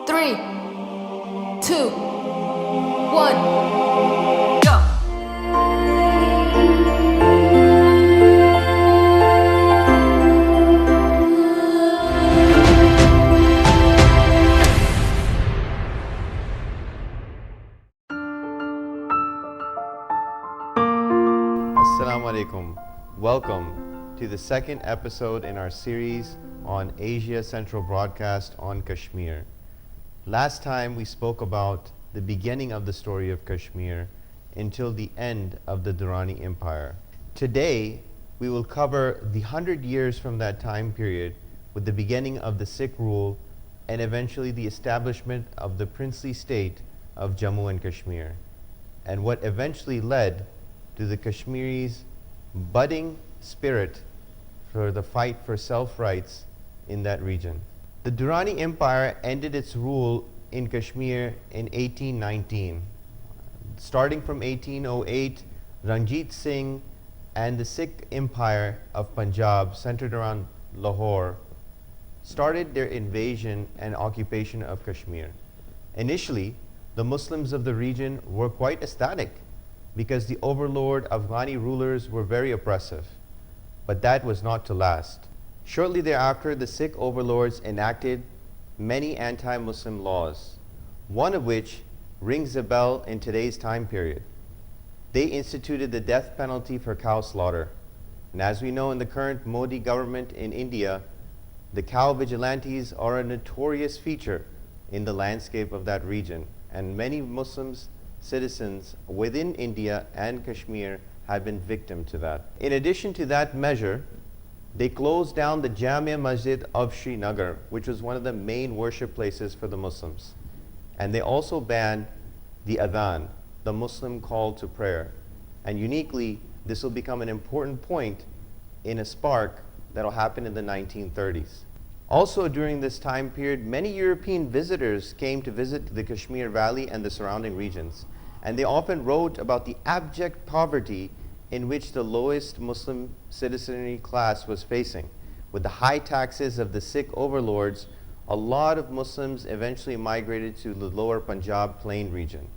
3, 2, 1, go! Assalamu alaikum. Welcome to the second episode in our series on Asia Central Broadcast on Kashmir. Last time we spoke about the beginning of the story of Kashmir until the end of the Durrani Empire. Today we will cover the 100 years from that time period with the beginning of the Sikh rule and eventually the establishment of the princely state of Jammu and Kashmir, and what eventually led to the Kashmiris' budding spirit for the fight for self-rights in that region. The Durrani Empire ended its rule in Kashmir in 1819. Starting from 1808, Ranjit Singh and the Sikh Empire of Punjab, centered around Lahore, started their invasion and occupation of Kashmir. Initially, the Muslims of the region were quite ecstatic because the overlord Afghani rulers were very oppressive. But that was not to last. Shortly thereafter, the Sikh overlords enacted many anti-Muslim laws, one of which rings a bell in today's time period. They instituted the death penalty for cow slaughter. And as we know, in the current Modi government in India, the cow vigilantes are a notorious feature in the landscape of that region, and many Muslims citizens within India and Kashmir have been victim to that. In addition to that measure, they closed down the Jamia Masjid of Srinagar, which was one of the main worship places for the Muslims. And they also banned the adhan, the Muslim call to prayer. And uniquely, this will become an important point in a spark that will happen in the 1930s. Also during this time period, many European visitors came to visit the Kashmir Valley and the surrounding regions. And they often wrote about the abject poverty in which the lowest Muslim citizenry class was facing. With the high taxes of the Sikh overlords, a lot of Muslims eventually migrated to the lower Punjab plain region.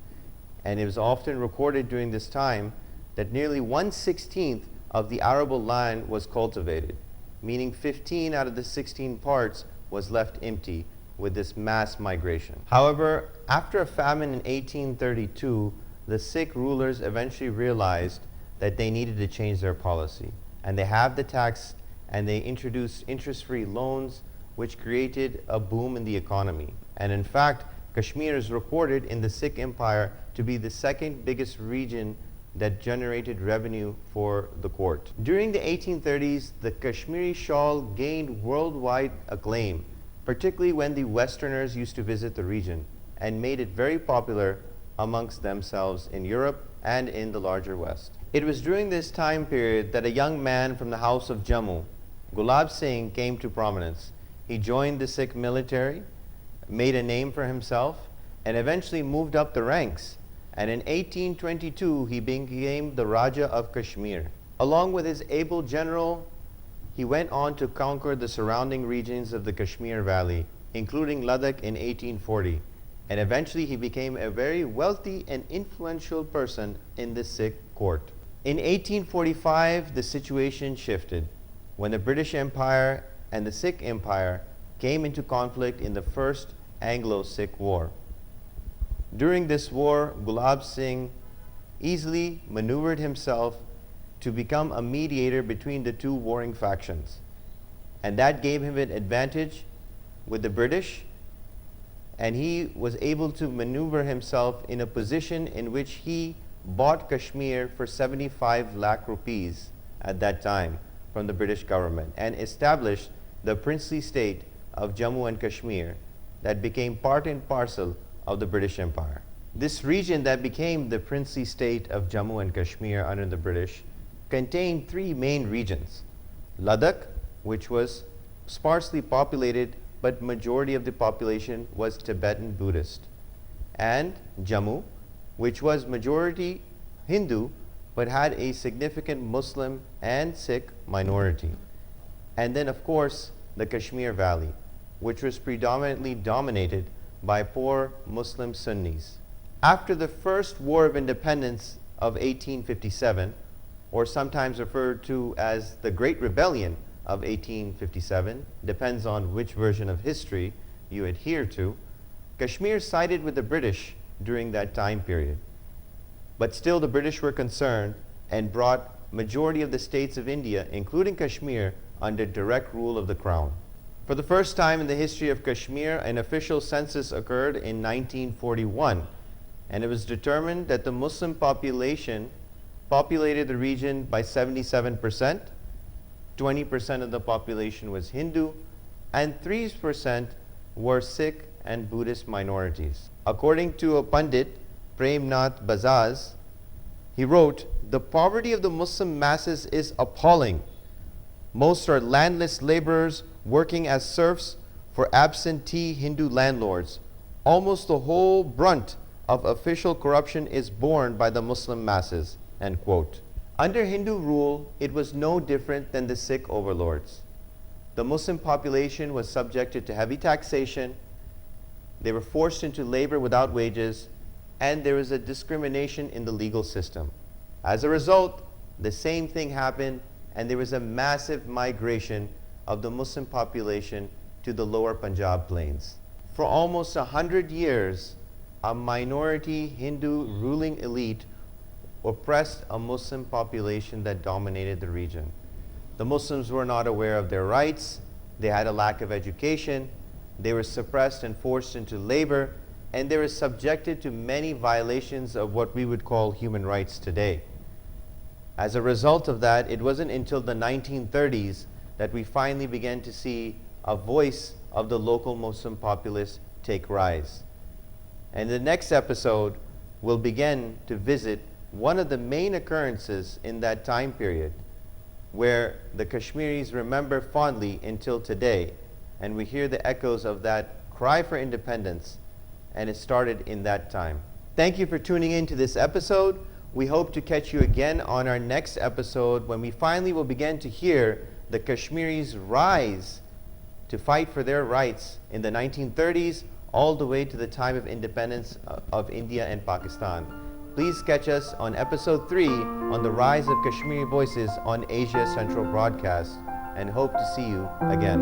And it was often recorded during this time that nearly 1/16 of the arable land was cultivated, meaning 15 out of the 16 parts was left empty with this mass migration. However, after a famine in 1832, the Sikh rulers eventually realized that they needed to change their policy. And they halved the tax and they introduced interest-free loans, which created a boom in the economy. And in fact, Kashmir is recorded in the Sikh Empire to be the second biggest region that generated revenue for the court. During the 1830s, the Kashmiri shawl gained worldwide acclaim, particularly when the Westerners used to visit the region, and made it very popular amongst themselves in Europe and in the larger West. It was during this time period that a young man from the house of Jammu, Gulab Singh, came to prominence. He joined the Sikh military, made a name for himself, and eventually moved up the ranks. And in 1822, he became the Raja of Kashmir. Along with his able general, he went on to conquer the surrounding regions of the Kashmir Valley, including Ladakh in 1840. And eventually he became a very wealthy and influential person in the Sikh court. In 1845, the situation shifted when the British Empire and the Sikh Empire came into conflict in the First Anglo-Sikh War. During this war, Gulab Singh easily maneuvered himself to become a mediator between the two warring factions. And that gave him an advantage with the British, and he was able to maneuver himself in a position in which he bought Kashmir for 75 lakh rupees at that time from the British government and established the princely state of Jammu and Kashmir that became part and parcel of the British Empire. This region that became the princely state of Jammu and Kashmir under the British contained three main regions: Ladakh, which was sparsely populated, but majority of the population was Tibetan Buddhist, and Jammu, which was majority Hindu, but had a significant Muslim and Sikh minority. And then of course the Kashmir Valley, which was predominantly dominated by poor Muslim Sunnis. After the First War of Independence of 1857, or sometimes referred to as the Great Rebellion of 1857, depends on which version of history you adhere to, Kashmir sided with the British during that time period. But still the British were concerned and brought majority of the states of India, including Kashmir, under direct rule of the Crown. For the first time in the history of Kashmir, an official census occurred in 1941, and it was determined that the Muslim population populated the region by 77%, 20% of the population was Hindu, and 3% were Sikh and Buddhist minorities. According to a Pandit, Premnath Bazaz, he wrote, "The poverty of the Muslim masses is appalling. Most are landless laborers working as serfs for absentee Hindu landlords. Almost the whole brunt of official corruption is borne by the Muslim masses." End quote. Under Hindu rule, it was no different than the Sikh overlords. The Muslim population was subjected to heavy taxation, they were forced into labor without wages, and there was a discrimination in the legal system. As a result, the same thing happened, and there was a massive migration of the Muslim population to the lower Punjab plains. For almost 100 years, a minority Hindu ruling elite oppressed a Muslim population that dominated the region. The Muslims were not aware of their rights, they had a lack of education, they were suppressed and forced into labor, and they were subjected to many violations of what we would call human rights today. As a result of that, it wasn't until the 1930s that we finally began to see a voice of the local Muslim populace take rise. And the next episode, we'll begin to visit one of the main occurrences in that time period, where the Kashmiris remember fondly until today, and we hear the echoes of that cry for independence, and it started in that time. Thank you for tuning in to this episode. We hope to catch you again on our next episode, when we finally will begin to hear the Kashmiris rise to fight for their rights in the 1930s all the way to the time of independence of India and Pakistan. Please catch us on episode 3 on the rise of Kashmiri voices on Asia Central Broadcast, and hope to see you again.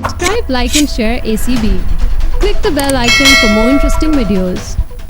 Subscribe, like and share ACB. Click the bell icon for more interesting videos.